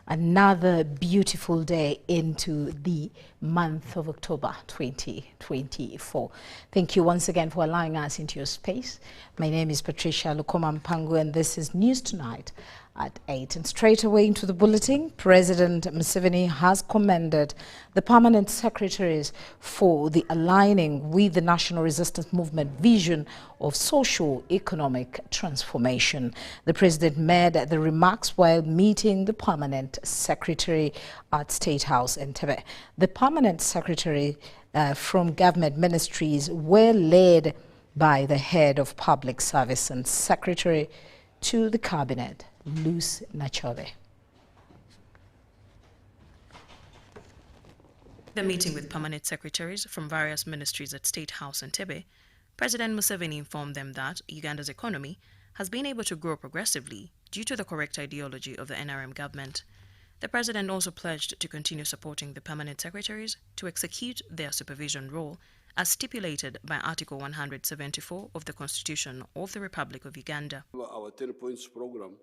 another beautiful day into the month of October 2024. Thank you once again for allowing us into your space. My name is Patricia Lukoma Mpango, and this is News Tonight at 8. And straight away into the bulletin, President Museveni has commended the permanent secretaries for the aligning with the National Resistance Movement vision of socio-economic transformation. The president made the remarks while meeting the permanent secretary at State House in Entebbe. The permanent secretary from government ministries were led by the head of public service and secretary to the cabinet, Luweero. The meeting with permanent secretaries from various ministries at State House in Entebbe, President Museveni informed them that Uganda's economy has been able to grow progressively due to the correct ideology of the NRM government. The president also pledged to continue supporting the permanent secretaries to execute their supervision role as stipulated by Article 174 of the Constitution of the Republic of Uganda. Our 10 points program,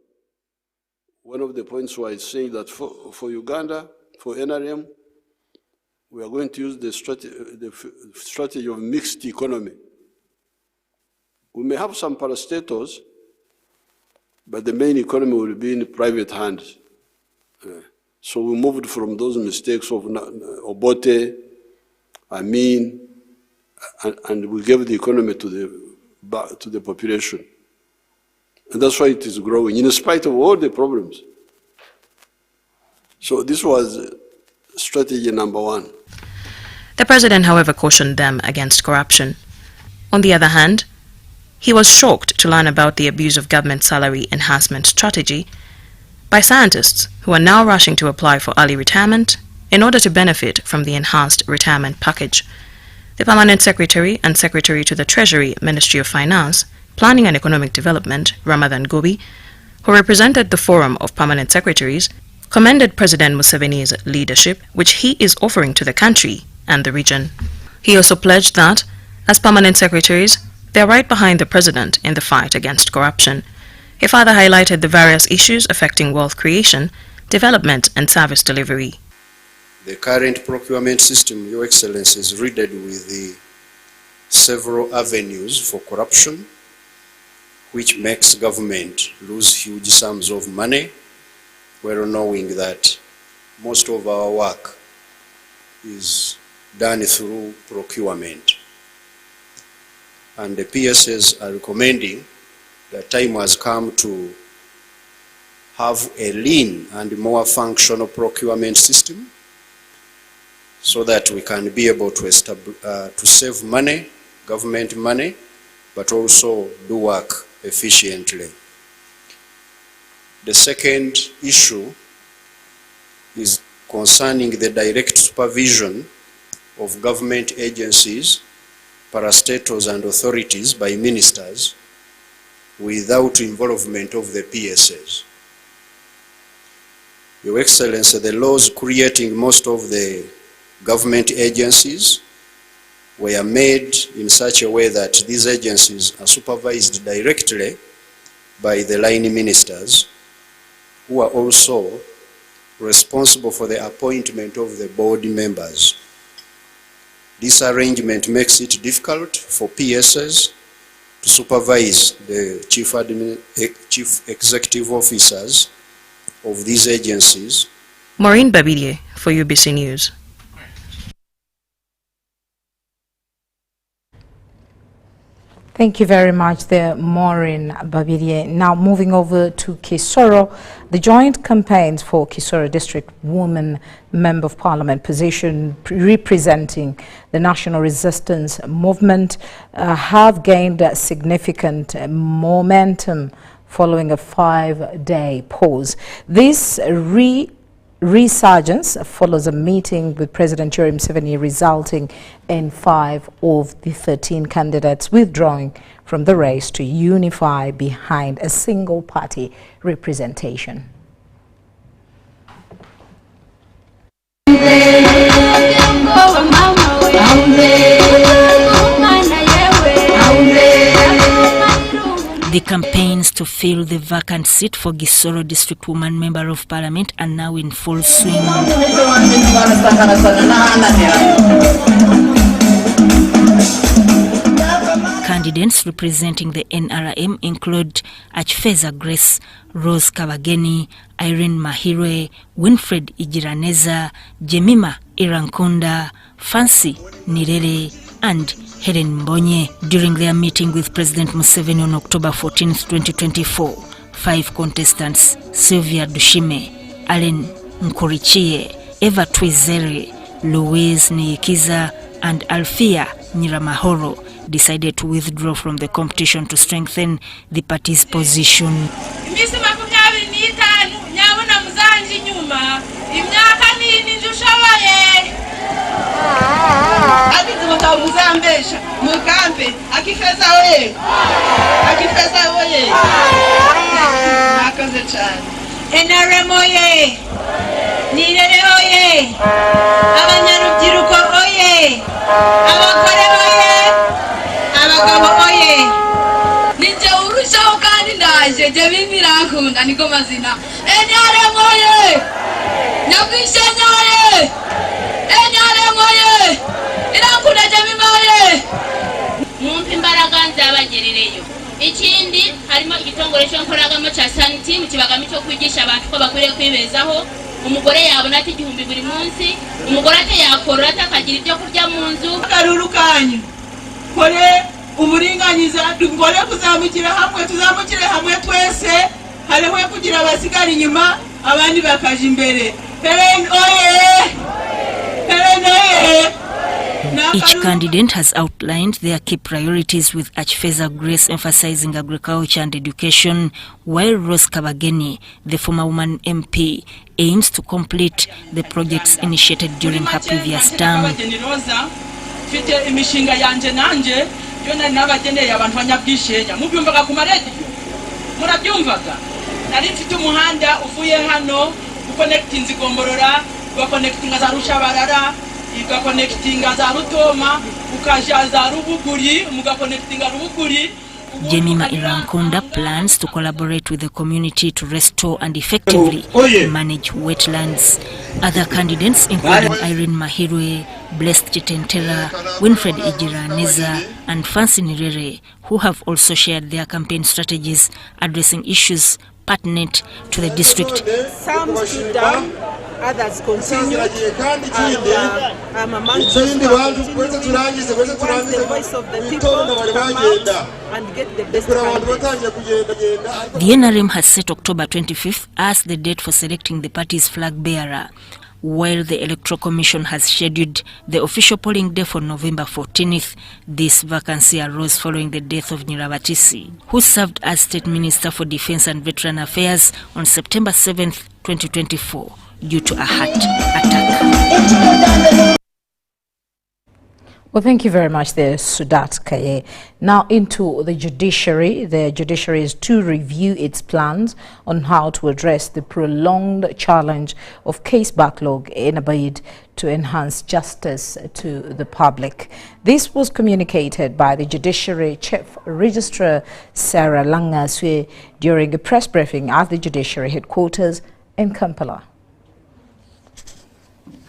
one of the points was saying that for Uganda, for NRM, we are going to use the strategy of mixed economy. We may have some parastatals, but the main economy will be in private hands. So we moved from those mistakes of Obote, Amin, and we gave the economy to the population. And that's why it is growing, in spite of all the problems. So this was strategy number one. The president, however, cautioned them against corruption. On the other hand, he was shocked to learn about the abuse of government salary enhancement strategy by scientists who are now rushing to apply for early retirement in order to benefit from the enhanced retirement package. The permanent secretary and secretary to the Treasury, Ministry of Finance, Planning and Economic Development, Ramadan Gobi, who represented the Forum of Permanent Secretaries, commended President Museveni's leadership, which he is offering to the country and the region. He also pledged that, as permanent secretaries, they are right behind the president in the fight against corruption. He further highlighted the various issues affecting wealth creation, development and service delivery. The current procurement system, Your Excellency, is riddled with the several avenues for corruption, which makes government lose huge sums of money, well knowing that most of our work is done through procurement. And the PSs are recommending that time has come to have a lean and more functional procurement system so that we can be able to save money, government money, but also do work efficiently. The second issue is concerning the direct supervision of government agencies, parastatals and authorities by ministers without involvement of the PSs. Your Excellency, the laws creating most of the government agencies were made in such a way that these agencies are supervised directly by the line ministers, who are also responsible for the appointment of the board members. This arrangement makes it difficult for PSs to supervise the chief executive officers of these agencies. Maureen Babidie for UBC News. Thank you very much there, Maureen Babidie. Now moving over to Kisoro, the joint campaigns for Kisoro District Woman Member of Parliament position representing the National Resistance Movement have gained significant momentum following a 5-day pause. This resurgence follows a meeting with President Yoweri Museveni resulting in 5 of the 13 candidates withdrawing from the race to unify behind a single party representation. The campaigns to fill the vacant seat for Kisoro District Woman Member of Parliament are now in full swing. Candidates representing the NRM include Achfeza Grace, Rose Kabageni, Irene Mahirwe, Winfred Igiraneza, Jemima Irankunda, Fancy Nirere, and Helen Mbonye. During their meeting with President Museveni on October 14, 2024, 5 contestants, Sylvia Dushime, Allen Nkorichie, Eva Twizere, Louise Niyikiza, and Alfia Nyiramahoro, decided to withdraw from the competition to strengthen the party's position. NRM oye, Nirere oye, Abanyarubiruko oye, Abagore oye, Abagabo oye. Nije urushaho kandi ndaje je bimirakunda niko mazina. NRM oye, Nyakishenya oye, NRM oye, irakunda je bimaye. Mumpa imbaraga nzabagerereyo. Ikindi harimo igitongore cyo nkoragamo cha santi mu kibagamo cyo kwigisha abantu ko bakwiriye kwibezaho. Umugore yabona ati 1000 buri munsi, umugore ate yakora atakagira ibyo kurya mu nzu. Karurukanye kore uburinganyiza dukore kuzamukira hamwe, tuzamukire hamwe twese, hariho kugira abasigara inyuma abandi bakaje imbere. Helen oye, Helen oye. Each candidate has outlined their key priorities, with Achfeza Grace emphasizing agriculture and education, while Rose Kabageni, the former woman MP, aims to complete the projects initiated during her previous term. Jemima Irankunda plans to collaborate with the community to restore and effectively manage wetlands. Other candidates, including Irene Mahirwe, Blessed Chitentela, Winfred Igiraneza, and Fancy Nirere, who have also shared their campaign strategies addressing issues pertinent to the district. Some stood down, others continued, and I'm among those who want the voice of the people to come out and get the best candidate. The NRM has set October 25th as the date for selecting the party's flag bearer, while the Electoral Commission has scheduled the official polling day for November 14th. This vacancy arose following the death of Nyirabatisi, who served as State Minister for Defense and Veteran Affairs on September 7th, 2024, due to a heart attack. Well, thank you very much there, Sudat Kaye. Now into the judiciary. The judiciary is to review its plans on how to address the prolonged challenge of case backlog in a bid to enhance justice to the public. This was communicated by the Judiciary Chief Registrar Sarah Langaswe during a press briefing at the Judiciary headquarters in Kampala.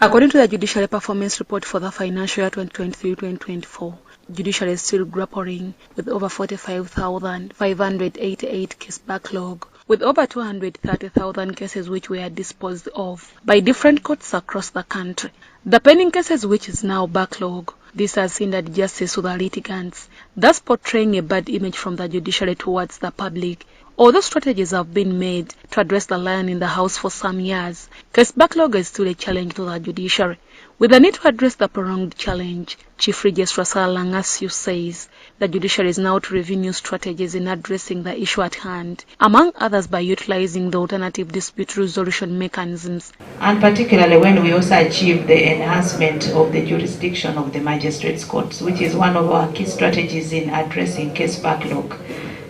According to the Judiciary Performance Report for the financial year 2023-2024, Judiciary is still grappling with over 45,588 case backlog, with over 230,000 cases which were disposed of by different courts across the country. The pending cases which is now backlog, this has hindered justice to the litigants, thus portraying a bad image from the judiciary towards the public. Although strategies have been made to address the lion in the house for some years, case backlog is still a challenge to the judiciary. With the need to address the prolonged challenge, Chief Registrar Sarah Langaswe says the judiciary is now to review new strategies in addressing the issue at hand, among others by utilizing the alternative dispute resolution mechanisms. And particularly when we also achieve the enhancement of the jurisdiction of the magistrates' courts, which is one of our key strategies in addressing case backlog.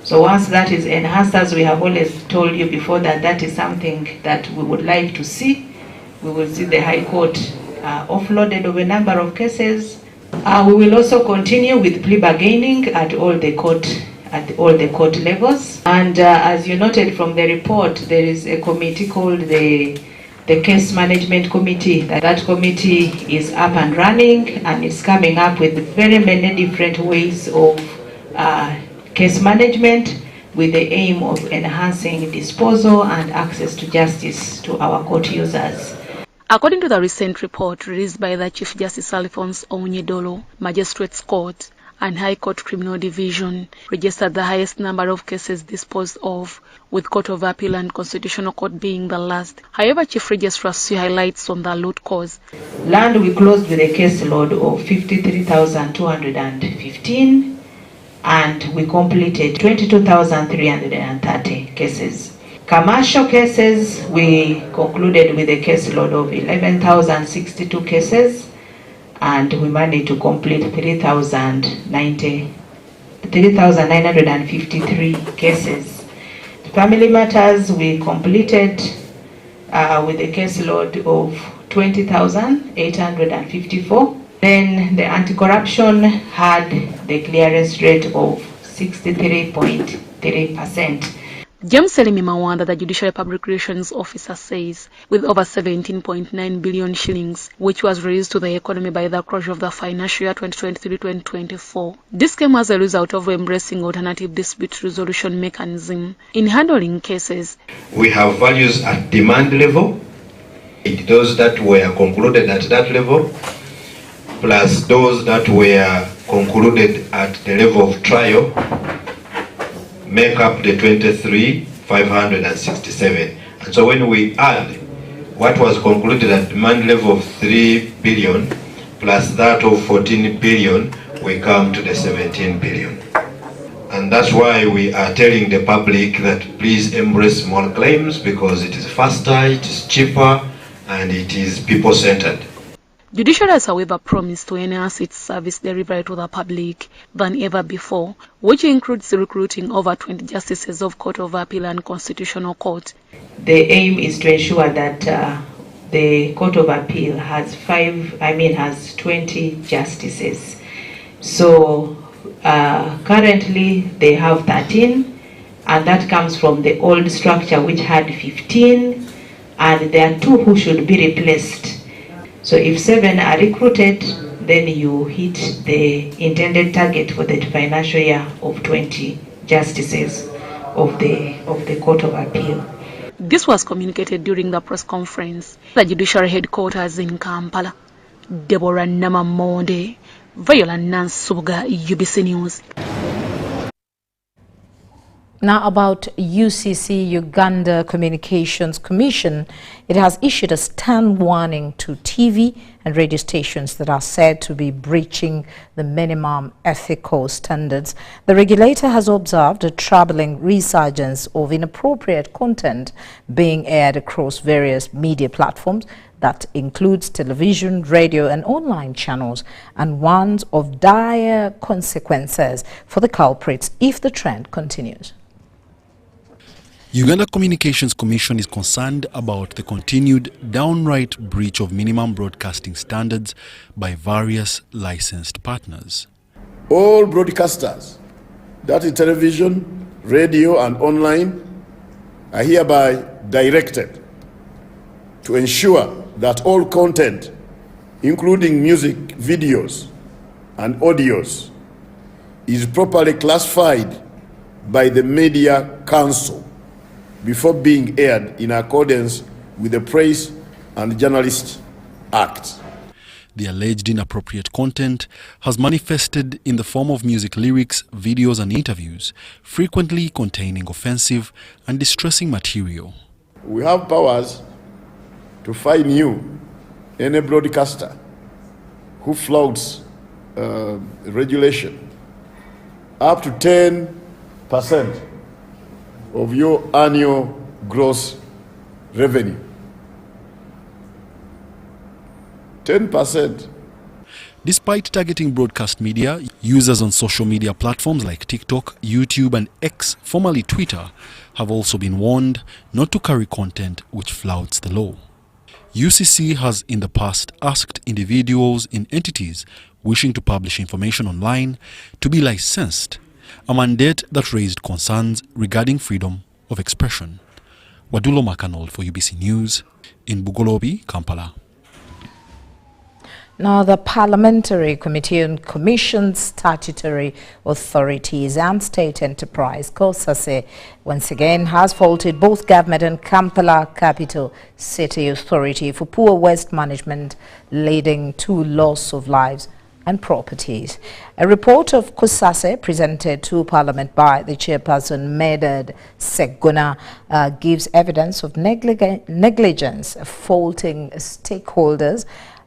So once that is enhanced, as we have always told you before, that is something that we would like to see. We will see the High Court offloaded of a number of cases. We will also continue with plea bargaining at all the court at all the court levels. And as you noted from the report, there is a committee called the Case Management Committee. That committee is up and running, and it's coming up with very many different ways of case management, with the aim of enhancing disposal and access to justice to our court users. According to the recent report released by the Chief Justice Alphonse Onyedolo, Magistrates Court and High Court Criminal Division registered the highest number of cases disposed of, with Court of Appeal and Constitutional Court being the last. However, Chief Registrar highlights on the root cause. Land, we closed with a caseload of 53,215, and we completed 22,330 cases. Commercial cases, we concluded with a caseload of 11,062 cases, and we managed to complete 3,953 cases. Family matters, we completed with a caseload of 20,854. Then the anti-corruption had the clearance rate of 63.3%. James Selimi Mawanda, the Judiciary Public Relations Officer, says with over 17.9 billion shillings, which was released to the economy by the closure of the financial year 2023-2024, this came as a result of embracing alternative dispute resolution mechanism in handling cases. We have values at demand level, those that were concluded at that level, plus those that were concluded at the level of trial, make up the 23,567. And so when we add what was concluded at demand level of 3 billion plus that of 14 billion, we come to the 17 billion. And that's why we are telling the public that please embrace small claims, because it is faster, it is cheaper, and it is people-centered. Judiciary has, however, promised to enhance its service delivery to the public than ever before, which includes recruiting over 20 justices of Court of Appeal and Constitutional Court. The aim is to ensure that the Court of Appeal has 20 justices. So currently they have 13, and that comes from the old structure which had 15, and there are 2 who should be replaced. So if 7 are recruited, then you hit the intended target for the financial year of 20 justices of the Court of Appeal. This was communicated during the press conference at the Judiciary headquarters in Kampala. Deborah Namamonde, Viola Nansuga, UBC News. Now about UCC, Uganda Communications Commission. It has issued a stern warning to TV and radio stations that are said to be breaching the minimum ethical standards. The regulator has observed a troubling resurgence of inappropriate content being aired across various media platforms that includes television, radio and online channels, and warns of dire consequences for the culprits if the trend continues. Uganda Communications Commission is concerned about the continued downright breach of minimum broadcasting standards by various licensed partners. All broadcasters, that is television, radio and online, are hereby directed to ensure that all content, including music, videos and audios, is properly classified by the Media Council before being aired in accordance with the Press and Journalists Act. The alleged inappropriate content has manifested in the form of music lyrics, videos and interviews, frequently containing offensive and distressing material. We have powers to fine you, any broadcaster who flouts regulation, up to 10% of your annual gross revenue. 10%. Despite targeting broadcast media, users on social media platforms like TikTok, YouTube and X, formerly Twitter, have also been warned not to carry content which flouts the law. UCC has in the past asked individuals in entities wishing to publish information online to be licensed, a mandate that raised concerns regarding freedom of expression. Wadulo Makanold for UBC News in Bugolobi, Kampala. Now, the Parliamentary Committee on Commissions, Statutory Authorities and State Enterprise, COSASE, once again has faulted both government and Kampala Capital City Authority for poor waste management, leading to loss of lives and properties. A report of COSASE presented to Parliament by the chairperson, Medad Segona, gives evidence of negligence, faulting stakeholders,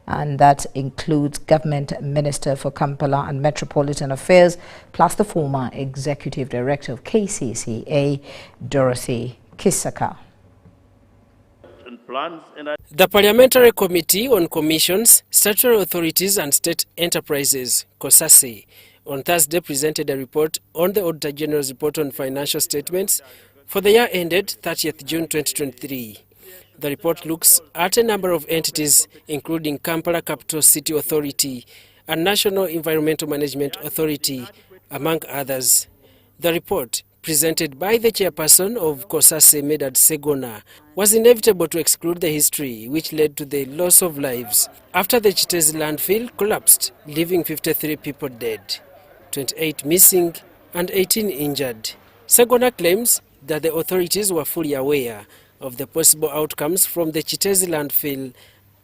and that includes Government Minister for Kampala and Metropolitan Affairs, plus the former Executive Director of KCCA, Dorothy Kisaka. The Parliamentary Committee on Commissions, Statutory Authorities and State Enterprises, COSASE, on Thursday presented a report on the Auditor General's report on financial statements for the year ended 30th June 2023. The report looks at a number of entities, including Kampala Capital City Authority and National Environmental Management Authority, among others. The report, presented by the chairperson of COSASE, Medad Segona, was inevitable to exclude the history which led to the loss of lives after the Chitezi landfill collapsed, leaving 53 people dead, 28 missing and 18 injured. Segona claims that the authorities were fully aware of the possible outcomes from the Chitezi landfill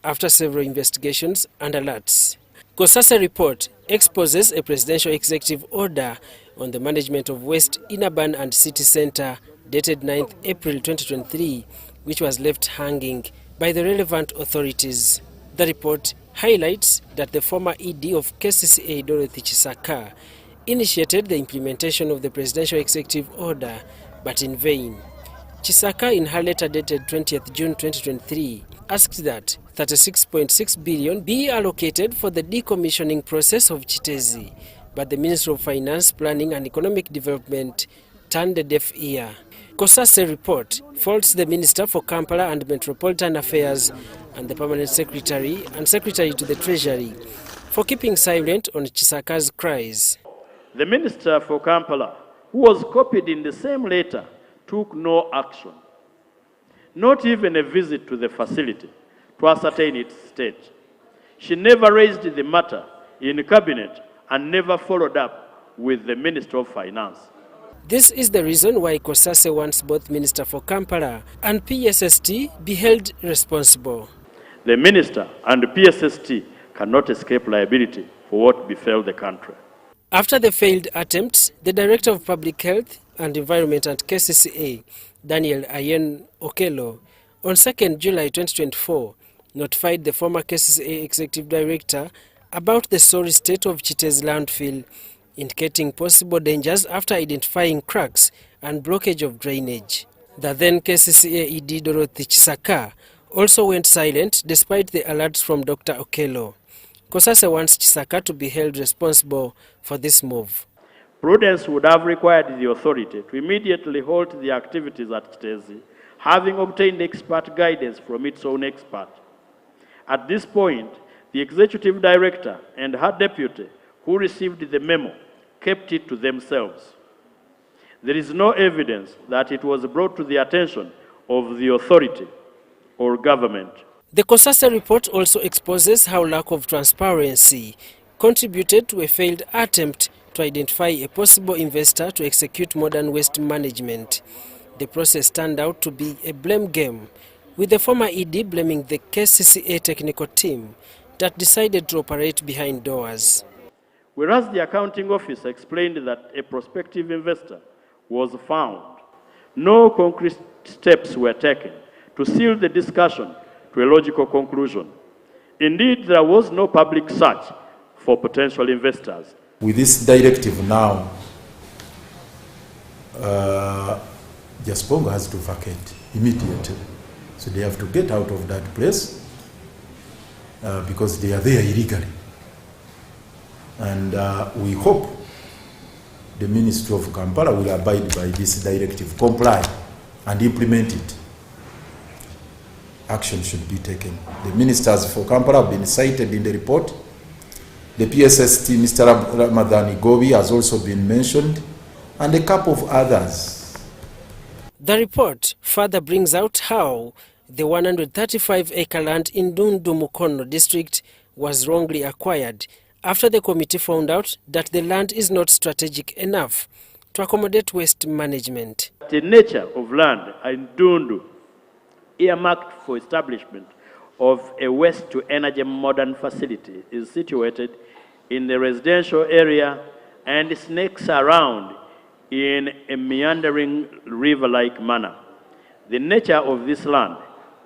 after several investigations and alerts. COSASE report exposes a presidential executive order on the management of waste in urban and city centre dated 9th April 2023, which was left hanging by the relevant authorities. The report highlights that the former ED of KCCA, Dorothy Kisaka, initiated the implementation of the presidential executive order, but in vain. Kisaka, in her letter dated 20th June 2023, asked that 36.6 billion be allocated for the decommissioning process of Chitezi, but the Ministry of Finance, Planning and Economic Development turned a deaf ear. COSASE report faults the Minister for Kampala and Metropolitan Affairs and the Permanent Secretary and Secretary to the Treasury for keeping silent on Kisaka's cries. The Minister for Kampala, who was copied in the same letter, took no action, not even a visit to the facility to ascertain its state. She never raised the matter in Cabinet and never followed up with the Minister of Finance. This is the reason why COSASE wants both Minister for Kampala and PSST be held responsible. The Minister and PSST cannot escape liability for what befell the country. After the failed attempts, the Director of Public Health and Environment at KCCA, Daniel Ayen Okello, on 2nd July 2024, notified the former KCCA Executive Director about the sorry state of Chitezi landfill, indicating possible dangers after identifying cracks and blockage of drainage. The then KCCA ED Dorothy Kisaka also went silent despite the alerts from Dr. Okello. COSASE wants Kisaka to be held responsible for this move. Prudence would have required the authority to immediately halt the activities at Chitezi, having obtained expert guidance from its own expert. At this point, the Executive Director and her deputy, who received the memo, kept it to themselves. There is no evidence that it was brought to the attention of the authority or government. The COSASE report also exposes how lack of transparency contributed to a failed attempt to identify a possible investor to execute modern waste management. The process turned out to be a blame game, with the former ED blaming the KCCA technical team that decided to operate behind doors. Whereas the accounting office explained that a prospective investor was found, no concrete steps were taken to seal the discussion to a logical conclusion. Indeed, there was no public search for potential investors. With this directive now, Jasponga has to vacate immediately. So they have to get out of that place because they are there illegally. And we hope the Ministry of Kampala will abide by this directive, comply and implement it. Action should be taken. The ministers for Kampala have been cited in the report. The PSST, Mr. Ramadhan Gobi, has also been mentioned. and a couple of others. The report further brings out how the 135-acre land in Dundu Mukono district was wrongly acquired after the committee found out that the land is not strategic enough to accommodate waste management. The nature of land in Dundu, earmarked for establishment of a waste-to-energy modern facility, is situated in the residential area and snakes around in a meandering river-like manner. The nature of this land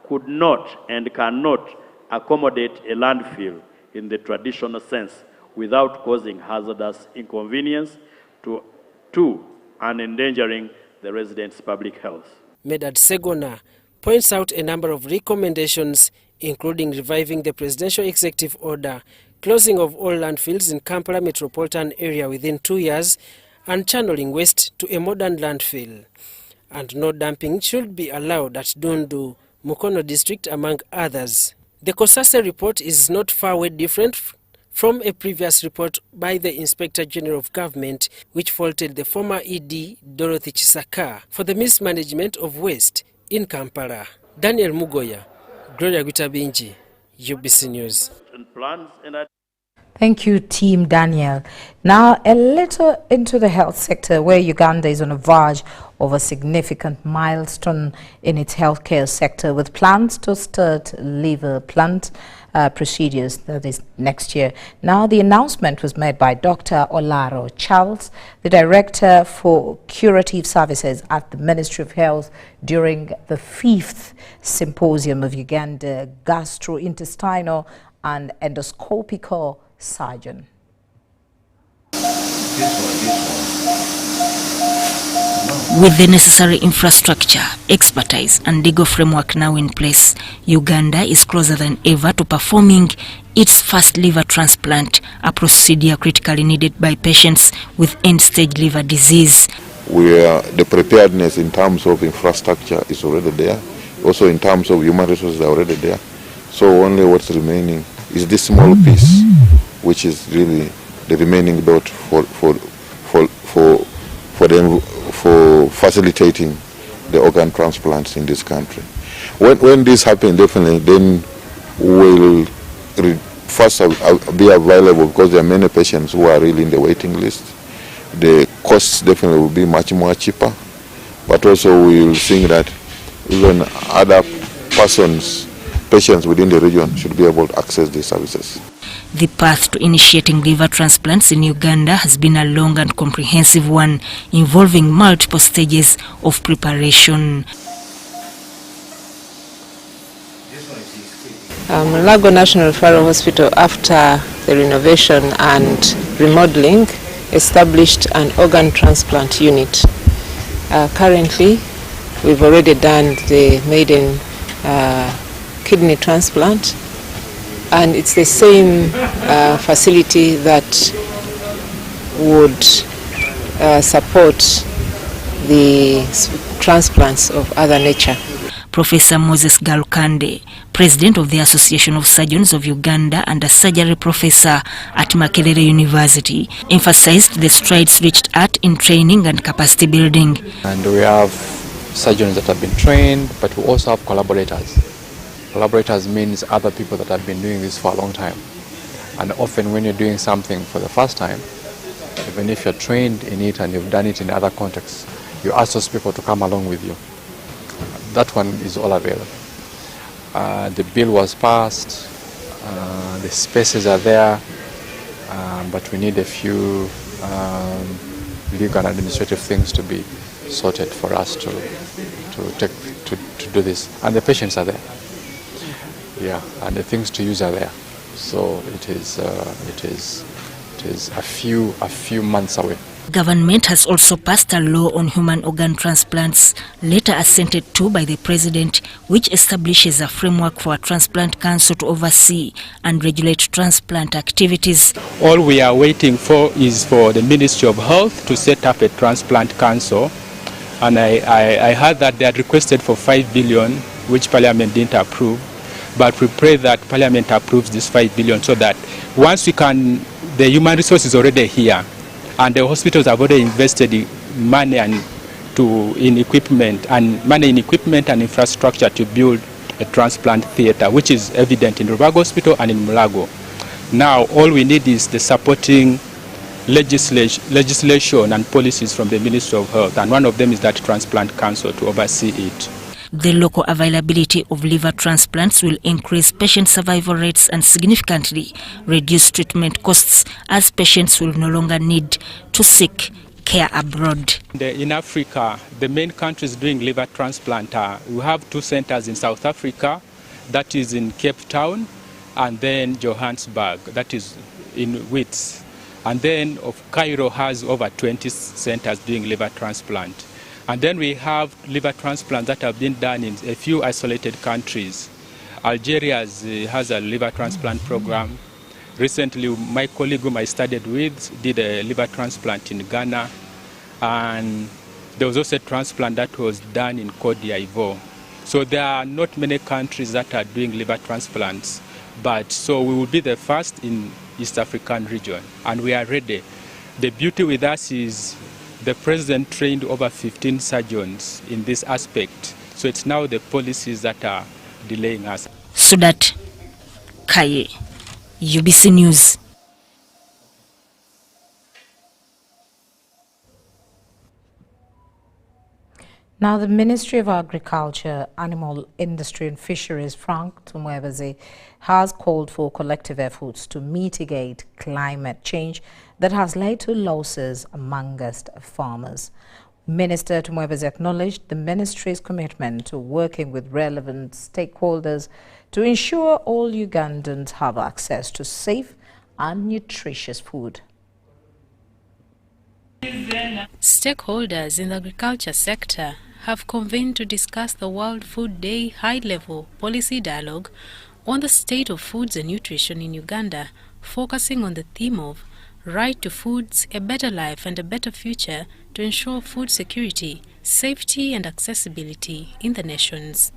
could not and cannot accommodate a landfill in the traditional sense without causing hazardous inconvenience to and endangering the residents' public health. Medad Segona points out a number of recommendations, including reviving the presidential executive order, closing of all landfills in Kampala metropolitan area within 2 years, and channeling waste to a modern landfill. And no dumping should be allowed at Dundu Mukono district, among others. The Kosase report is not far away different from a previous report by the Inspector General of Government, which faulted the former ED, Dorothy Chisaka, for the mismanagement of waste in Kampala. Daniel Mugoya, Gloria Gutabinji, UBC News. Thank you, Team Daniel. Now, a little into the health sector, where Uganda is on the verge of a significant milestone in its healthcare sector, with plans to start liver plant procedures, that is next year. Now, the announcement was made by Dr. Olaro Charles, the Director for Curative Services at the Ministry of Health, during the 5th Symposium of Uganda Gastrointestinal and Endoscopical Surgeon. With the necessary infrastructure, expertise and legal framework now in place, Uganda is closer than ever to performing its first liver transplant, a procedure critically needed by patients with end-stage liver disease. The preparedness in terms of infrastructure is already there. Also in terms of human resources are already there. So only what's remaining is this small piece, which is really the remaining dot for facilitating the organ transplants in this country. When this happens, definitely, then will first be available, because there are many patients who are really in the waiting list. The costs definitely will be much more cheaper, but also we will think that even other patients within the region should be able to access these services. The path to initiating liver transplants in Uganda has been a long and comprehensive one, involving multiple stages of preparation. Lago National Referral Hospital, after the renovation and remodeling, established an organ transplant unit. Currently, we've already done the maiden kidney transplant, and it's the same facility that would support the transplants of other nature. Professor Moses Galukande, President of the Association of Surgeons of Uganda and a surgery professor at Makerere University, emphasized the strides reached in training and capacity building. And we have surgeons that have been trained, but we also have collaborators. Collaborators means other people that have been doing this for a long time. And often when you're doing something for the first time, even if you're trained in it and you've done it in other contexts, you ask those people to come along with you. That one is all available. The bill was passed, the spaces are there, but we need a few legal and administrative things to be sorted for us to do this. And the patients are there. Yeah, and the things to use are there. So it is a few months away. Government has also passed a law on human organ transplants, later assented to by the President, which establishes a framework for a transplant council to oversee and regulate transplant activities. All we are waiting for is for the Ministry of Health to set up a transplant council, and I heard that they had requested for 5 billion, which Parliament didn't approve. But we pray that Parliament approves this 5 billion so that once we can, the human resource is already here, and the hospitals have already invested money in equipment and infrastructure to build a transplant theatre, which is evident in Rubaga Hospital and in Mulago. Now all we need is the supporting legislation and policies from the Ministry of Health, and one of them is that Transplant Council to oversee it. The local availability of liver transplants will increase patient survival rates and significantly reduce treatment costs, as patients will no longer need to seek care abroad. In Africa, the main countries doing liver transplant we have 2 centers in South Africa, that is in Cape Town, and then Johannesburg, that is in Wits. And then Cairo has over 20 centers doing liver transplant. And then we have liver transplants that have been done in a few isolated countries. Algeria has a liver transplant program. Recently, my colleague whom I studied with did a liver transplant in Ghana. And there was also a transplant that was done in Côte d'Ivoire. So there are not many countries that are doing liver transplants. But so we will be the first in East African region, and we are ready. The beauty with us is the president trained over 15 surgeons in this aspect. So it's now the policies that are delaying us. Sudat Kaye, UBC News. Now, the Ministry of Agriculture, Animal Industry and Fisheries, Frank Tumwebaze, has called for collective efforts to mitigate climate change that has led to losses amongst farmers. Minister Tumwebaze acknowledged the ministry's commitment to working with relevant stakeholders to ensure all Ugandans have access to safe and nutritious food. Stakeholders in the agriculture sector have convened to discuss the World Food Day high-level policy dialogue on the state of foods and nutrition in Uganda, focusing on the theme of right to foods, a better life and a better future to ensure food security, safety and accessibility in the nations.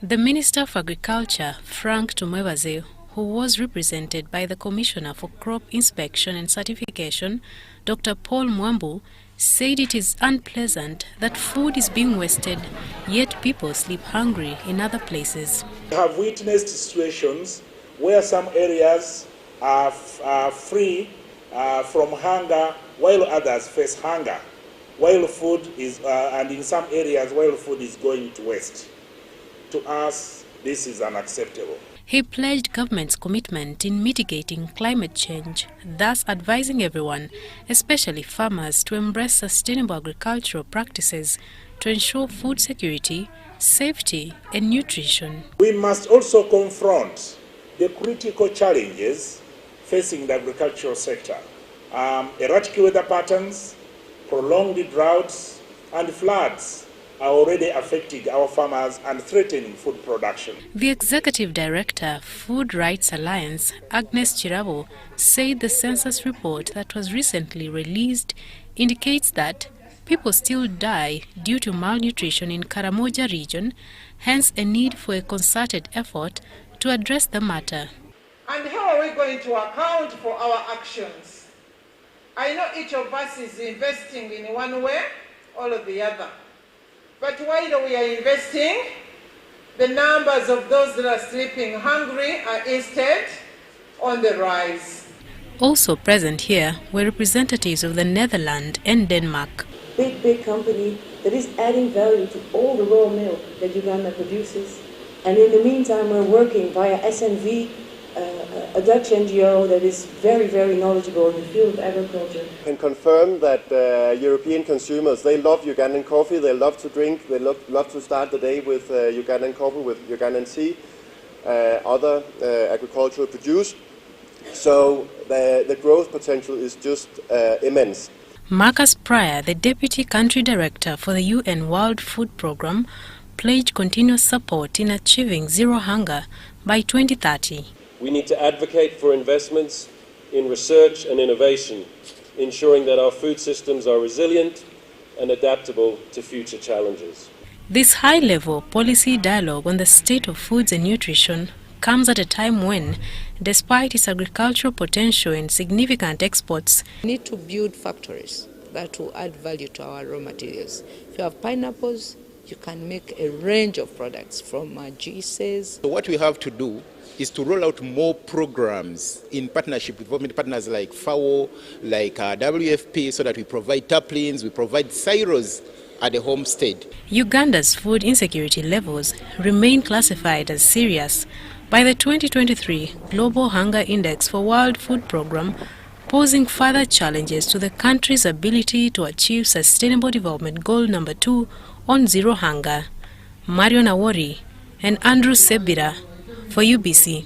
The Minister for Agriculture, Frank Tumwebaze, who was represented by the Commissioner for Crop Inspection and Certification, Dr. Paul Mwambu, said it is unpleasant that food is being wasted, yet people sleep hungry in other places. We have witnessed situations where some areas are free from hunger, while others face hunger, while food is, and in some areas, while food is going to waste. To us, this is unacceptable. He pledged government's commitment in mitigating climate change, thus advising everyone, especially farmers, to embrace sustainable agricultural practices to ensure food security, safety and nutrition. We must also confront the critical challenges facing the agricultural sector. Erratic weather patterns, prolonged droughts and floods are already affecting our farmers and threatening food production. The Executive Director, Food Rights Alliance, Agnes Chirabo, said the census report that was recently released indicates that people still die due to malnutrition in Karamoja region, hence a need for a concerted effort to address the matter. And how are we going to account for our actions? I know each of us is investing in one way or the other. But while we are investing, the numbers of those that are sleeping hungry are instead on the rise. Also present here were representatives of the Netherlands and Denmark. Big company that is adding value to all the raw milk that Uganda produces. And in the meantime, we're working via SNV, a Dutch NGO that is very knowledgeable in the field of agriculture. I can confirm that European consumers, they love Ugandan coffee, they love to drink, they love to start the day with Ugandan coffee, with Ugandan tea, other agricultural produce. So the growth potential is just immense. Marcus Pryor, the Deputy Country Director for the UN World Food Programme, pledged continuous support in achieving zero hunger by 2030. We need to advocate for investments in research and innovation, ensuring that our food systems are resilient and adaptable to future challenges. This high-level policy dialogue on the state of foods and nutrition comes at a time when, despite its agricultural potential and significant exports, we need to build factories that will add value to our raw materials. If you have pineapples, you can make a range of products from juices. So what we have to do is to roll out more programs in partnership with government partners like FAO, like WFP, so that we provide taplings, we provide silos at the homestead. Uganda's food insecurity levels remain classified as serious by the 2023 Global Hunger Index for World Food Programme, posing further challenges to the country's ability to achieve Sustainable Development Goal number 2 on zero hunger. Mario Nawori and Andrew Sebira for UBC.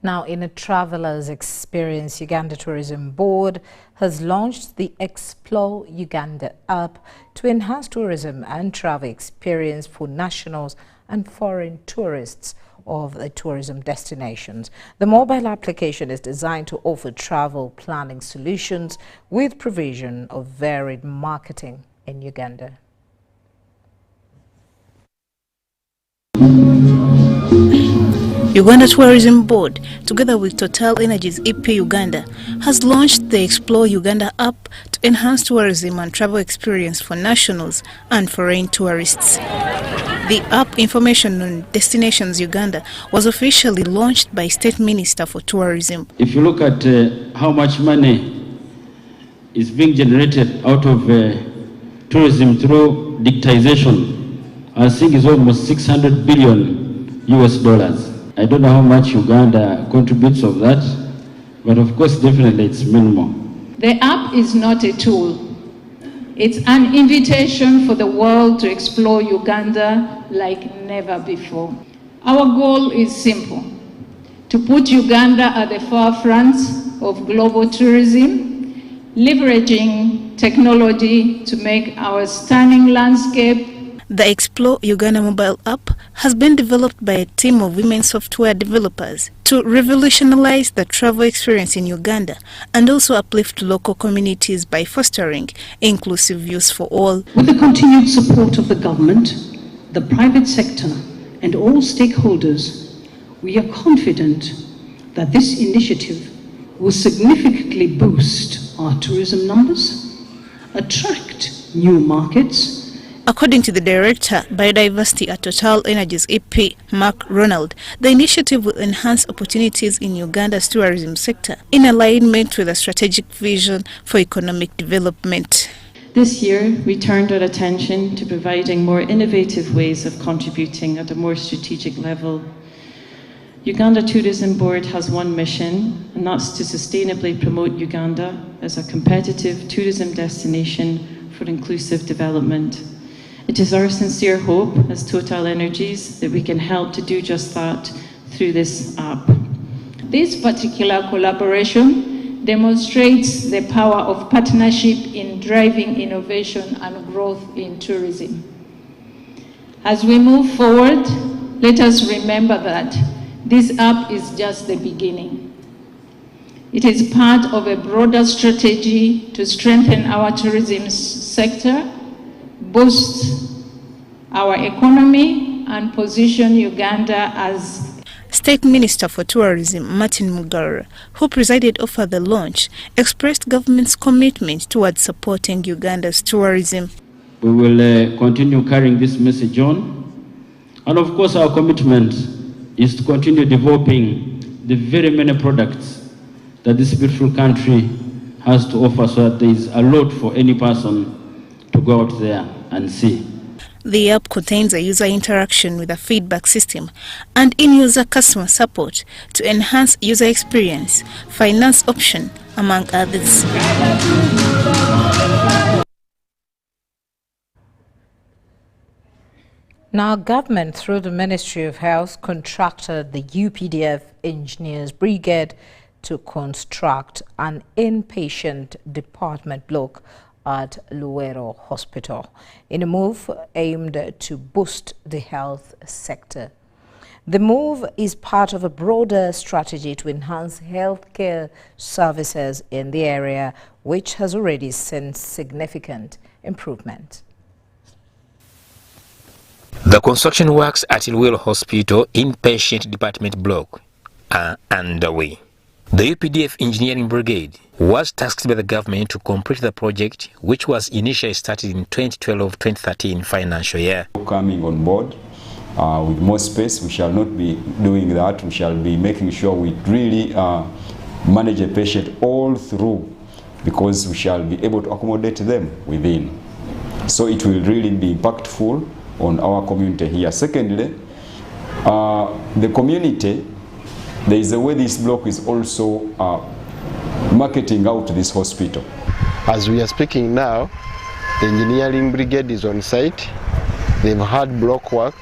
Now, in a traveler's experience, Uganda Tourism Board has launched the Explore Uganda app to enhance tourism and travel experience for nationals and foreign tourists of the tourism destinations. The mobile application is designed to offer travel planning solutions with provision of varied marketing in Uganda. Uganda Tourism Board, together with Total Energies EP Uganda, has launched the Explore Uganda app to enhance tourism and travel experience for nationals and foreign tourists. The app Information on Destinations Uganda was officially launched by State Minister for Tourism. If you look at how much money is being generated out of tourism through digitization, I think it's almost $600 billion US. I don't know how much Uganda contributes of that, but of course, definitely it's minimal. The app is not a tool. It's an invitation for the world to explore Uganda like never before. Our goal is simple: to put Uganda at the forefront of global tourism, leveraging technology to make our stunning landscape. The Explore Uganda mobile app has been developed by a team of women software developers to revolutionize the travel experience in Uganda and also uplift local communities by fostering inclusive use for all. With the continued support of the government, the private sector and all stakeholders, we are confident that this initiative will significantly boost our tourism numbers, attract new markets. According to the Director, Biodiversity at Total Energies EP, Mark Ronald, the initiative will enhance opportunities in Uganda's tourism sector in alignment with a strategic vision for economic development. This year, we turned our attention to providing more innovative ways of contributing at a more strategic level. Uganda Tourism Board has one mission, and that's to sustainably promote Uganda as a competitive tourism destination for inclusive development. It is our sincere hope as Total Energies that we can help to do just that through this app. This particular collaboration demonstrates the power of partnership in driving innovation and growth in tourism. As we move forward, let us remember that this app is just the beginning. It is part of a broader strategy to strengthen our tourism sector, boost our economy, and position Uganda as State Minister for Tourism Martin Mugara, who presided over the launch, expressed government's commitment towards supporting Uganda's tourism. We will continue carrying this message on, and of course our commitment is to continue developing the very many products that this beautiful country has to offer, so that there is a lot for any person to go out there and see. The app contains a user interaction with a feedback system and in-user customer support to enhance user experience, finance option, among others. Now, government, through the Ministry of Health, contracted the UPDF Engineers Brigade to construct an inpatient department block at Luweero Hospital in a move aimed to boost the health sector. The move is part of a broader strategy to enhance healthcare services in the area, which has already seen significant improvement. The construction works at Luweero Hospital inpatient department block are underway. The UPDF Engineering Brigade was tasked by the government to complete the project, which was initially started in 2012-2013 financial year. Coming on board with more space, we shall not be doing that. We shall be making sure we really manage a patient all through, because we shall be able to accommodate them within. So it will really be impactful on our community here. Secondly, the community, there is a way this block is also marketing out this hospital. As we are speaking now, the engineering brigade is on site. They've had block work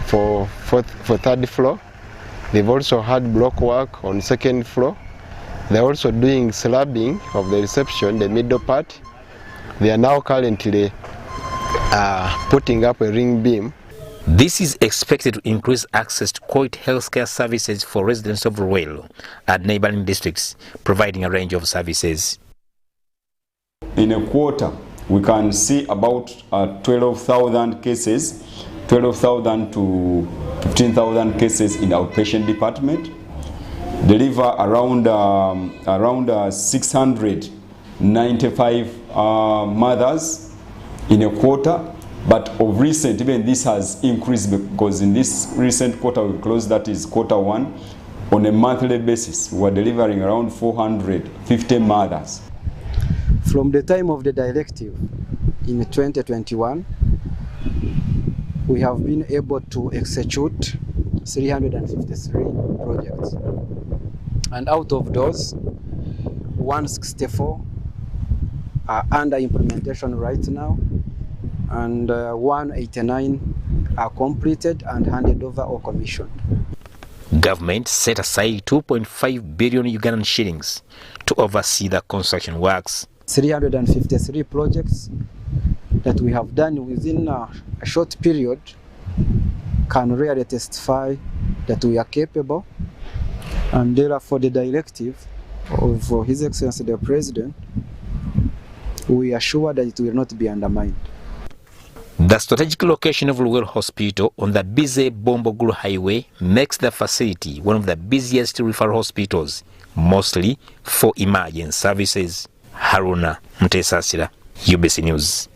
for third floor. They've also had block work on second floor. They're also doing slabbing of the reception, the middle part. They are now currently putting up a ring beam. This is expected to increase access to quality healthcare services for residents of Luweero and neighboring districts, providing a range of services. In a quarter, we can see about 12,000 cases, 12,000 to 15,000 cases in outpatient department. Deliver around 695 mothers in a quarter, but of recent, even this has increased, because in this recent quarter we closed, that is Q1, on a monthly basis, we are delivering around 450 mothers. From the time of the directive in 2021, we have been able to execute 353 projects. And out of those, 164 are under implementation right now, and 189 are completed and handed over or commissioned. Government set aside 2.5 billion Ugandan shillings to oversee the construction works. 353 projects that we have done within a short period can really testify that we are capable, and therefore the directive of His Excellency the President, we are sure that it will not be undermined. The strategic location of Luweero Hospital on the busy Bombogulu Highway makes the facility one of the busiest referral hospitals, mostly for emergency services. Haruna Mtesasira, UBC News.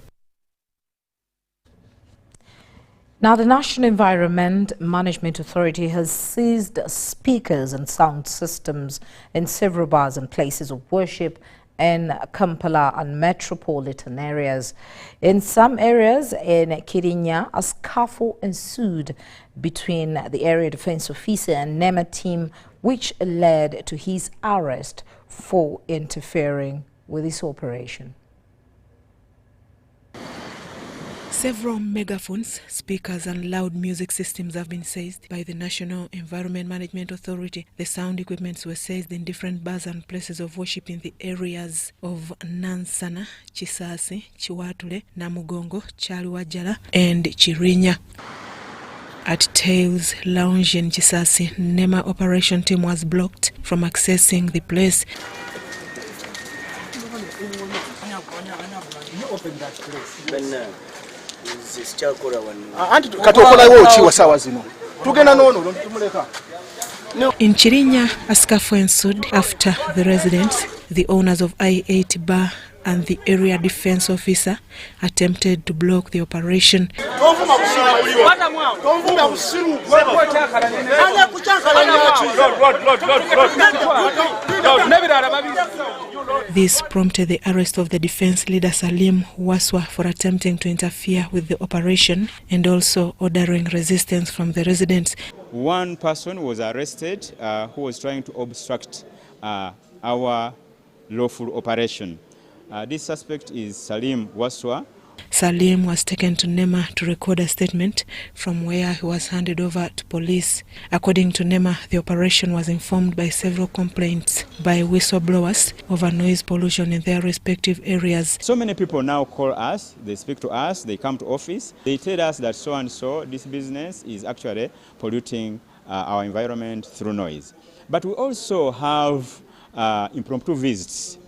Now, the National Environment Management Authority has seized speakers and sound systems in several bars and places of worship in Kampala and metropolitan areas. In some areas in Kirinya, a scuffle ensued between the area defense officer and NEMA team, which led to his arrest for interfering with this operation. Several megaphones, speakers and loud music systems have been seized by the National Environment Management Authority. The sound equipments were seized in different bars and places of worship in the areas of Nansana, Chisasi, Chiwatule, Namugongo, Chaluwajala and Chirinya. At Tails Lounge in Chisasi, NEMA operation team was blocked from accessing the place. In Chirinya, a scuffle ensued after the residents, the owners of I-8 bar and the area defense officer attempted to block the operation. This prompted the arrest of the defense leader Salim Waswa for attempting to interfere with the operation and also ordering resistance from the residents. One person was arrested who was trying to obstruct our lawful operation. This suspect is Salim Waswa. Salim was taken to NEMA to record a statement, from where he was handed over to police. According to NEMA, the operation was informed by several complaints by whistleblowers over noise pollution in their respective areas. So many people now call us, they speak to us, they come to office, they tell us that so and so, this business is actually polluting our environment through noise. But we also have impromptu visits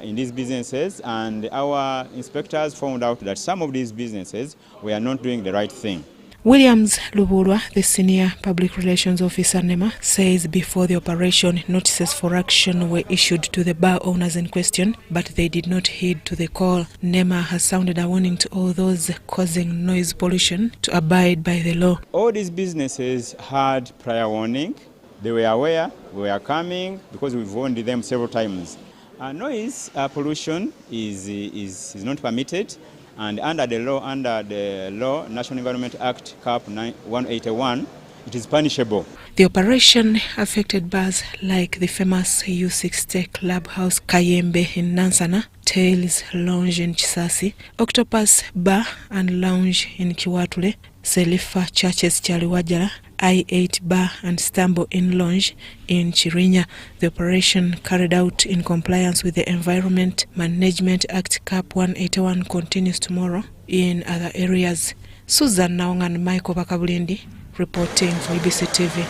in these businesses, and our inspectors found out that some of these businesses were not doing the right thing. Williams Luweero, the Senior Public Relations Officer NEMA, says before the operation, notices for action were issued to the bar owners in question, but they did not heed to the call. NEMA has sounded a warning to all those causing noise pollution to abide by the law. All these businesses had prior warning. They were aware we were coming because we've warned them several times. Noise pollution is not permitted. And under the law, National Environment Act Cap 181, it is punishable. The operation affected bars like the famous U60 Clubhouse Kayembe in Nansana, Tails Lounge in Chisasi, Octopus Bar and Lounge in Kiwatule, Selifa Churches Chaliwajara, I8 Bar and Stambo in Lounge in Chirinya. The operation, carried out in compliance with the Environment Management Act Cap 181, continues tomorrow in other areas. Susan Naong and Michael Bakabulindi reporting for EBC TV.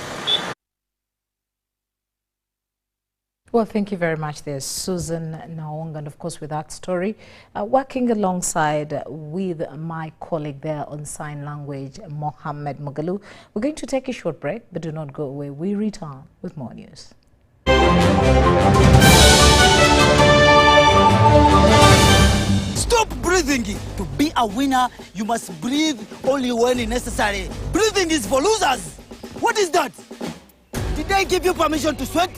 Well, thank you very much. There's Susan Naong, and of course with that story, working alongside with my colleague there on sign language, Mohammed Mugalu. We're going to take a short break, but do not go away. We return with more news. Stop breathing. To be a winner, you must breathe only when necessary. Breathing is for losers. What is that? Did I give you permission to sweat?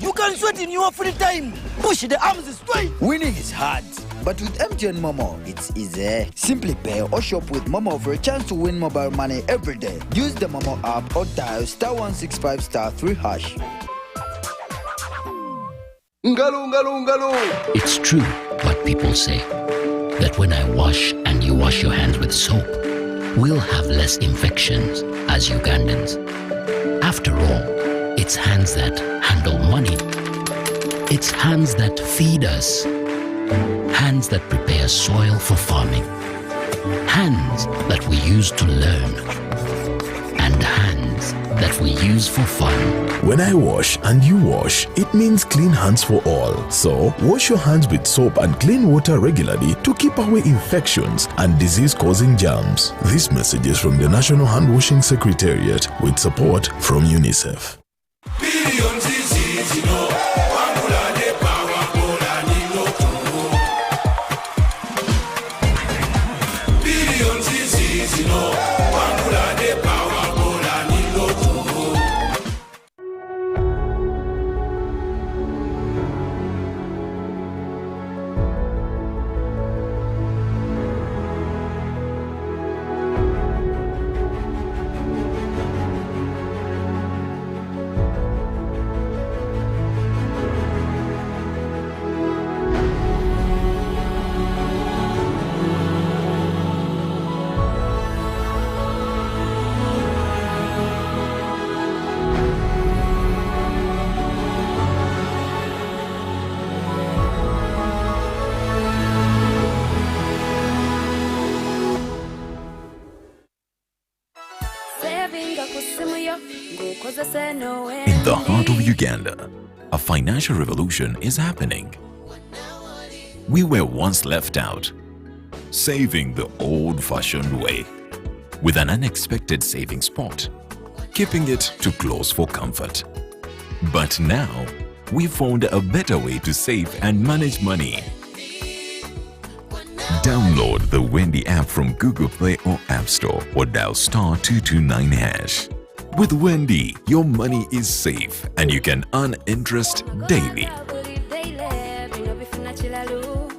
You can sweat in your free time. Push the arms straight. Winning is hard, but with MTN Momo, it's easy. Simply pay or shop with Momo for a chance to win mobile money every day. Use the Momo app or dial *165*3#. It's true what people say, that when I wash and you wash your hands with soap, we'll have less infections as Ugandans. After all, it's hands that handle money. It's hands that feed us. Hands that prepare soil for farming. Hands that we use to learn. And hands that we use for fun. When I wash and you wash, it means clean hands for all. So, wash your hands with soap and clean water regularly to keep away infections and disease-causing germs. This message is from the National Hand Washing Secretariat with support from UNICEF. In the heart of Uganda, a financial revolution is happening. We were once left out, saving the old-fashioned way, with an unexpected saving spot, keeping it too close for comfort. But now, we found a better way to save and manage money. Download the Wendy app from Google Play or App Store or dial *229#. With Wendy, your money is safe and you can earn interest daily.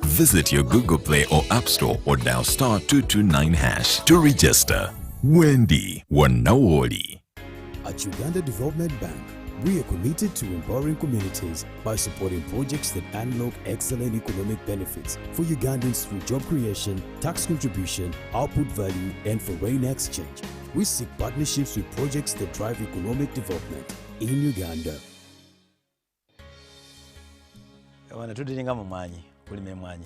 Visit your Google Play or App Store or dial *229# to register. Wendy, Wanawoli. At Uganda Development Bank, we are committed to empowering communities by supporting projects that unlock excellent economic benefits for Ugandans through job creation, tax contribution, output value, and foreign exchange. We seek partnerships with projects that drive economic development in Uganda. Wanatudiringa mumanyi kulime mwanyi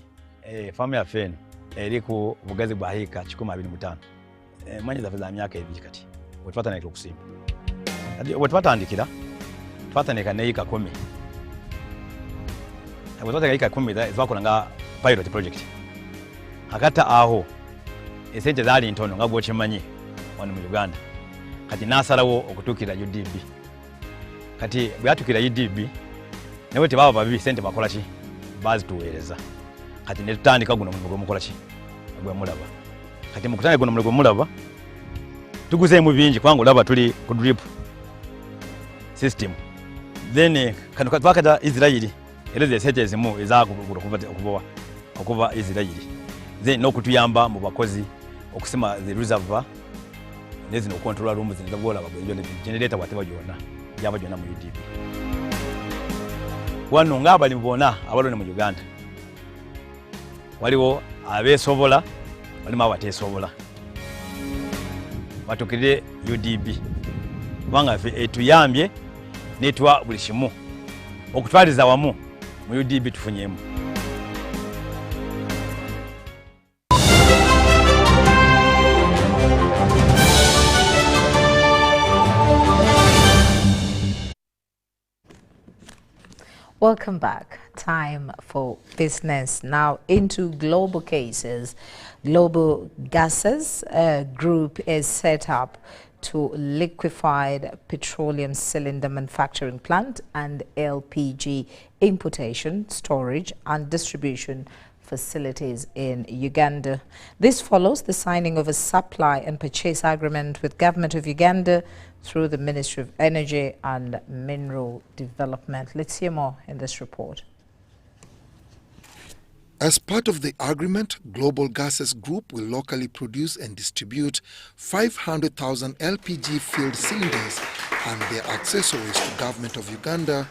famu ya feni eri ku bugazi bwa hika 125 mwanyi za feza myaka ibiri kati wetwatana kusimba wetwatandikira twatandika ne hika 10 wetwatandika hika 10 zwakolanga pilot project hakata aho esente zaali ntono nga bw'okimanyi wano mu Uganda kati n'asalawo okutuukira UDB kati bwe yatuukira UDB nawe tebaaba babi sente bakola ki baazituweereza kati ne tutandika guno mulimu gw'omukola ki gwe mulaba kati mu kutandika guno mulimu gwe mulaba tuguzeemu bingi kubanga olaba tuli ku drip system then kano twakata Israeli era ze sente ezimu ezaagula okuva Israeli then n'okutuyamba mu bakozi okusima the reservoir nezino control room zino olaba generator wateba gyonna yaba gyonna mu UDP wano ng'abali bona abalone mu Uganda waliwo abeesobola walimu abateesobola batukirire UDP kubanga etuyambye netwa buli kimu okutwaliza wamu mu UDP tufunyemu. Welcome back. Time for business. Now into global cases. Global Gases Group is set up to liquefied petroleum cylinder manufacturing plant and LPG importation, storage and distribution facilities in Uganda. This follows the signing of a supply and purchase agreement with Government of Uganda through the Ministry of Energy and Mineral Development. Let's hear more in this report. As part of the agreement, Global Gases Group will locally produce and distribute 500,000 LPG filled cylinders and their accessories to Government of Uganda,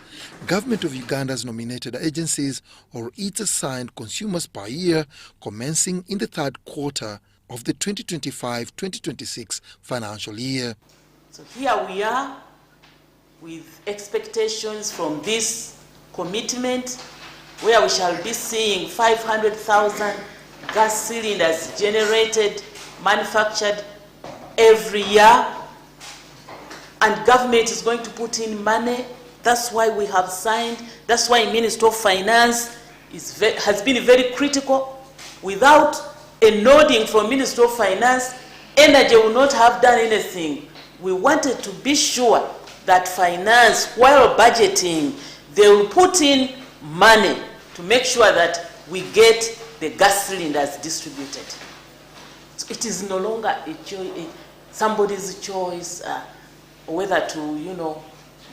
Government of Uganda's nominated agencies or its assigned consumers per year, commencing in the third quarter of the 2025-2026 financial year. So here we are with expectations from this commitment where we shall be seeing 500,000 gas cylinders generated, manufactured every year, and government is going to put in money. That's why we have signed. That's why Minister of Finance has been very critical. Without a nodding from Minister of Finance, Energy will not have done anything. We wanted to be sure that finance, while budgeting, they will put in money to make sure that we get the gas cylinders distributed. So it is no longer somebody's choice whether to,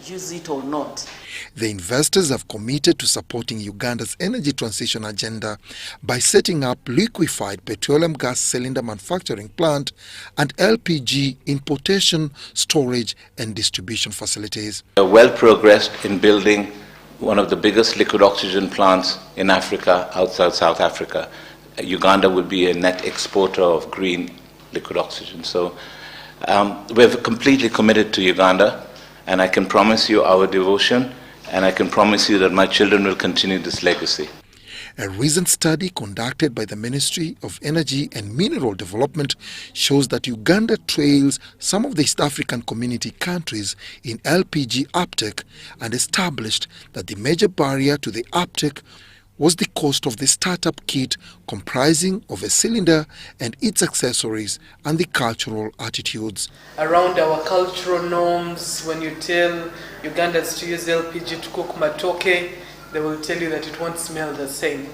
use it or not. The investors have committed to supporting Uganda's energy transition agenda by setting up liquefied petroleum gas cylinder manufacturing plant and LPG importation, storage and distribution facilities. We are well progressed in building one of the biggest liquid oxygen plants in Africa outside South Africa. Uganda will be a net exporter of green liquid oxygen. So we're completely committed to Uganda, and I can promise you our devotion, and I can promise you that my children will continue this legacy. A recent study conducted by the Ministry of Energy and Mineral Development shows that Uganda trails some of the East African community countries in LPG uptake and established that the major barrier to the uptake was the cost of the startup kit comprising of a cylinder and its accessories and the cultural attitudes. Around our cultural norms, when you tell Ugandans to use LPG to cook matoke, they will tell you that it won't smell the same.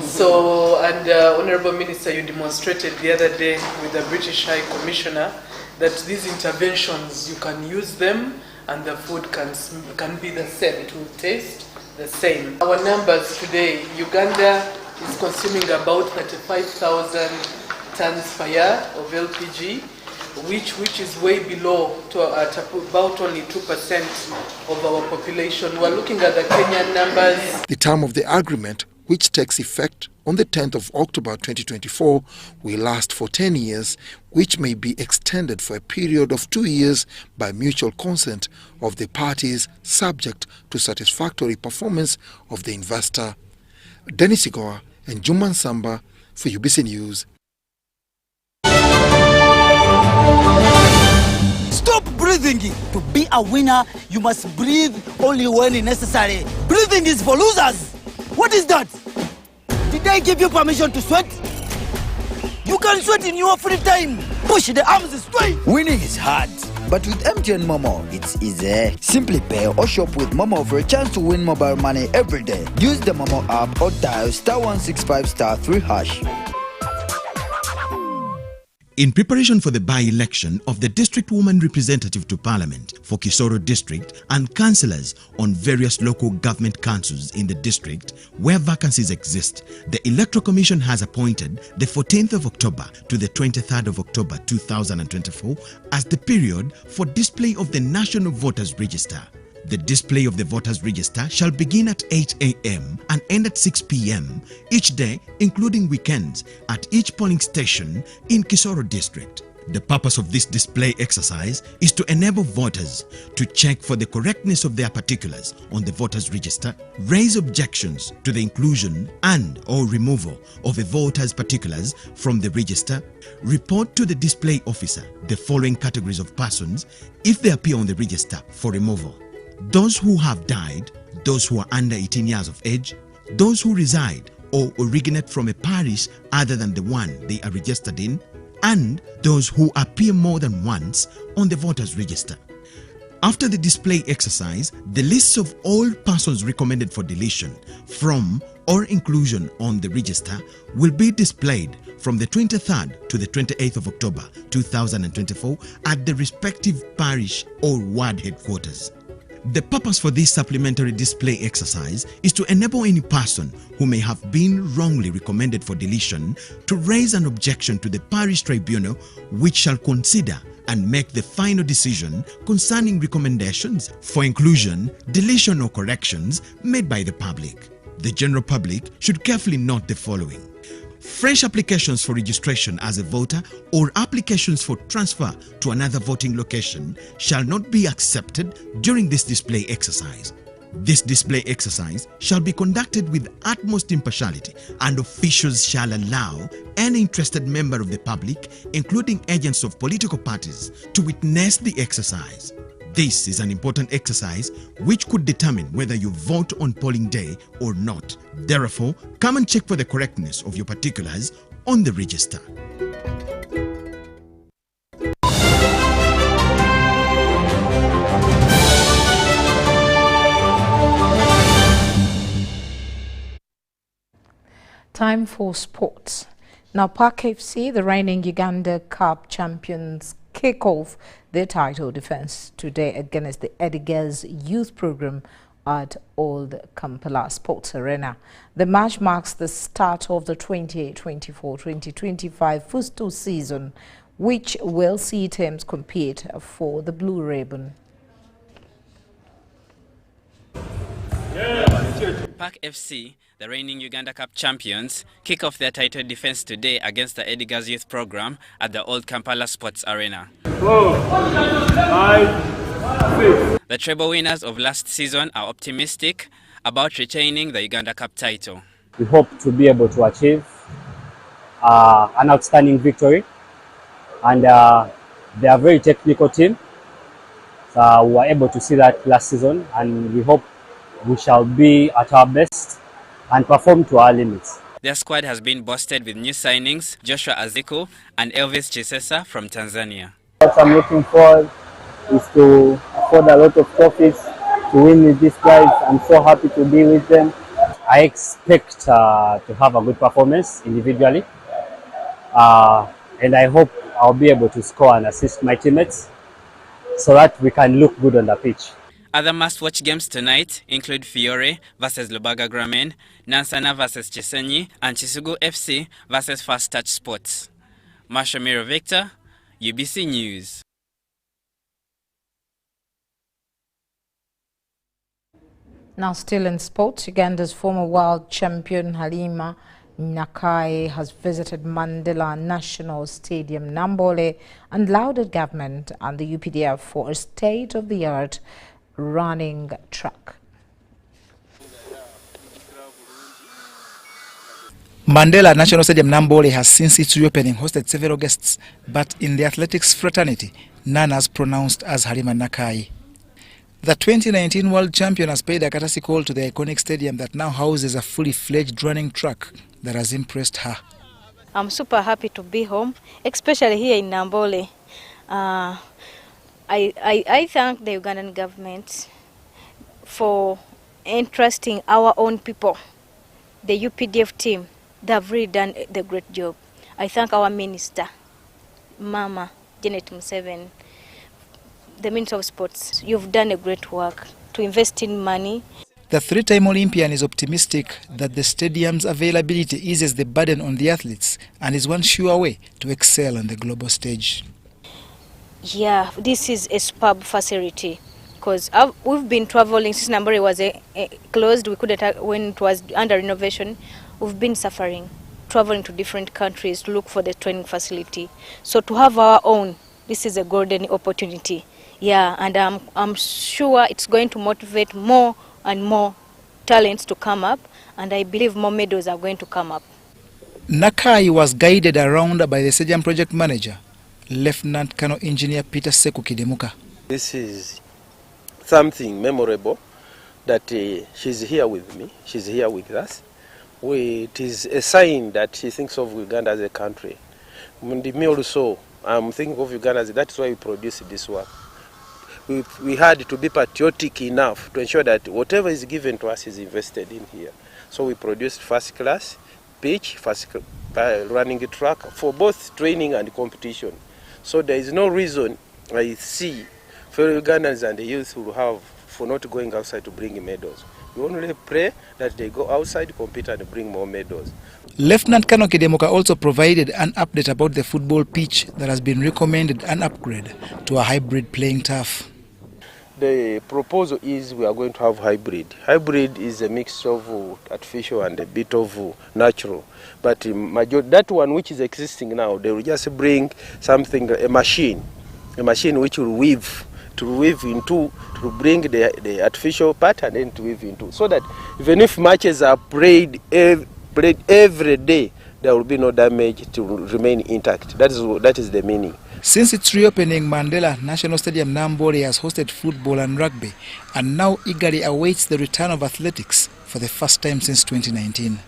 So, and Honourable Minister, you demonstrated the other day with the British High Commissioner that these interventions, you can use them and the food can be the same, it will taste the same. Our numbers today, Uganda is consuming about 35,000 tons per year of LPG, which is way below at about only 2% of our population. We're looking at the Kenyan numbers. The term of the agreement, which takes effect on the 10th of October 2024, will last for 10 years, which may be extended for a period of 2 years by mutual consent of the parties, subject to satisfactory performance of the investor. Dennis Igoa and Juman Samba for UBC News. Stop breathing. To be a winner, you must breathe only when necessary. Breathing is for losers. What is that? Did I give you permission to sweat? You can sweat in your free time. Push the arms straight. Winning is hard, but with MTN Momo, it's easy. Simply pay or shop with Momo for a chance to win mobile money every day. Use the Momo app or dial *165*3#. In preparation for the by-election of the District Woman Representative to Parliament for Kisoro District and councillors on various local government councils in the district where vacancies exist, the Electoral Commission has appointed the 14th of October to the 23rd of October 2024 as the period for display of the National Voters Register. The display of the voters register shall begin at 8 a.m. and end at 6 p.m. each day, including weekends, at each polling station in Kisoro district. The purpose of this display exercise is to enable voters to check for the correctness of their particulars on the voters register, raise objections to the inclusion and or removal of a voter's particulars from the register, report to the display officer the following categories of persons if they appear on the register for removal: those who have died, those who are under 18 years of age, those who reside or originate from a parish other than the one they are registered in, and those who appear more than once on the voters register. After the display exercise, the lists of all persons recommended for deletion from or inclusion on the register will be displayed from the 23rd to the 28th of October 2024 at the respective parish or ward headquarters. The purpose for this supplementary display exercise is to enable any person who may have been wrongly recommended for deletion to raise an objection to the parish tribunal, which shall consider and make the final decision concerning recommendations for inclusion, deletion or corrections made by the public. The general public should carefully note the following: fresh applications for registration as a voter or applications for transfer to another voting location shall not be accepted during this display exercise. This display exercise shall be conducted with utmost impartiality, and officials shall allow any interested member of the public, including agents of political parties, to witness the exercise. This is an important exercise which could determine whether you vote on polling day or not. Therefore, come and check for the correctness of your particulars on the register. Time for sports. Now, Park FC, the reigning Uganda Cup champions, kick off their title defense today against the Edgar's youth program at Old Kampala Sports Arena. The match marks the start of the 2024-2025 futsal season, which will see teams compete for the Blue Ribbon. Park FC, the reigning Uganda Cup champions, kick off their title defense today against the Edgar's youth program at the Old Kampala Sports Arena. 4, 5, 6. The treble winners of last season are optimistic about retaining the Uganda Cup title. We hope to be able to achieve an outstanding victory, and they are a very technical team. So we were able to see that last season, and we hope we shall be at our best and perform to our limits. Their squad has been boosted with new signings, Joshua Aziko and Elvis Chisesa from Tanzania. What I'm looking for is to afford a lot of trophies, to win with these guys. I'm so happy to be with them. I expect to have a good performance individually, and I hope I'll be able to score and assist my teammates so that we can look good on the pitch. Other must-watch games tonight include Fiore versus Lubaga Gramen, Nansana versus Chisenyi, and Chisugu FC versus Fast Touch Sports. Marsha Miro Victor, UBC News. Now, still in sports, Uganda's former world champion Halima Nakae has visited Mandela National Stadium, Nambole, and lauded government and the UPDF for a state-of-the-art running track. Mandela National Stadium Nambole has since its reopening hosted several guests, but in the athletics fraternity, none as pronounced as Halima Nakae. The 2019 world champion has paid a courtesy call to the iconic stadium that now houses a fully fledged running track that has impressed her. I'm super happy to be home, especially here in Nambole. I thank the Ugandan government for entrusting our own people, the UPDF team. They have really done the great job. I thank our minister, Mama Janet Museveni, the Minister of Sports. You've done a great work to invest in money. The three-time Olympian is optimistic that the stadium's availability eases the burden on the athletes and is one sure way to excel on the global stage. Yeah, this is a superb facility because we've been traveling since Nambole was closed. We couldn't, when it was under renovation, we've been suffering, traveling to different countries to look for the training facility. So to have our own, this is a golden opportunity. Yeah, and I'm sure it's going to motivate more and more talents to come up, and I believe more medals are going to come up. Nakai was guided around by the stadium project manager, Lieutenant Colonel Engineer Peter Seku Kidemuka. This is something memorable that she's here with me, she's here with us. It is a sign that she thinks of Uganda as a country. Me also, I'm thinking of Uganda as that's why we produce this work. We had to be patriotic enough to ensure that whatever is given to us is invested in here. So we produced first class pitch, running a track for both training and competition. So there is no reason I see fellow Ugandans and the youth will have for not going outside to bring medals. We only pray that they go outside, compete and bring more medals. Lieutenant Colonel Kidemuka also provided an update about the football pitch that has been recommended an upgrade to a hybrid playing turf. The proposal is we are going to have hybrid. Hybrid is a mix of artificial and a bit of natural. But that one which is existing now, they will just bring something, a machine which will weave into, to bring the artificial part and then to weave into. So that even if matches are played every day, there will be no damage to remain intact. That is the meaning. Since its reopening, Mandela National Stadium Nambole has hosted football and rugby and now eagerly awaits the return of athletics for the first time since 2019.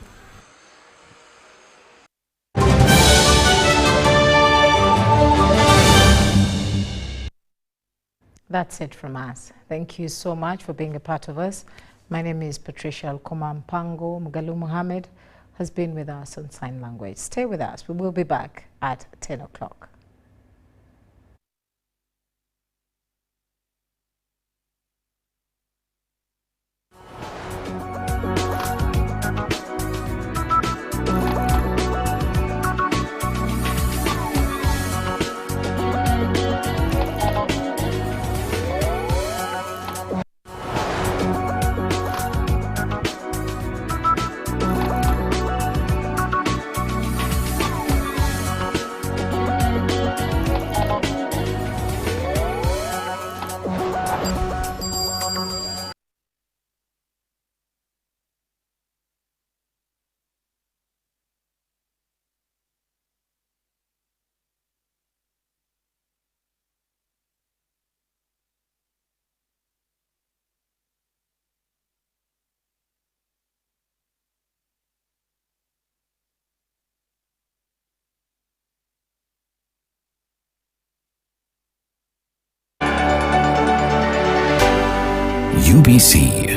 That's it from us. Thank you so much for being a part of us. My name is Patricia Lukoma Mpango. Mugalu Muhammad has been with us on sign language. Stay with us. We will be back at 10 o'clock. UBC,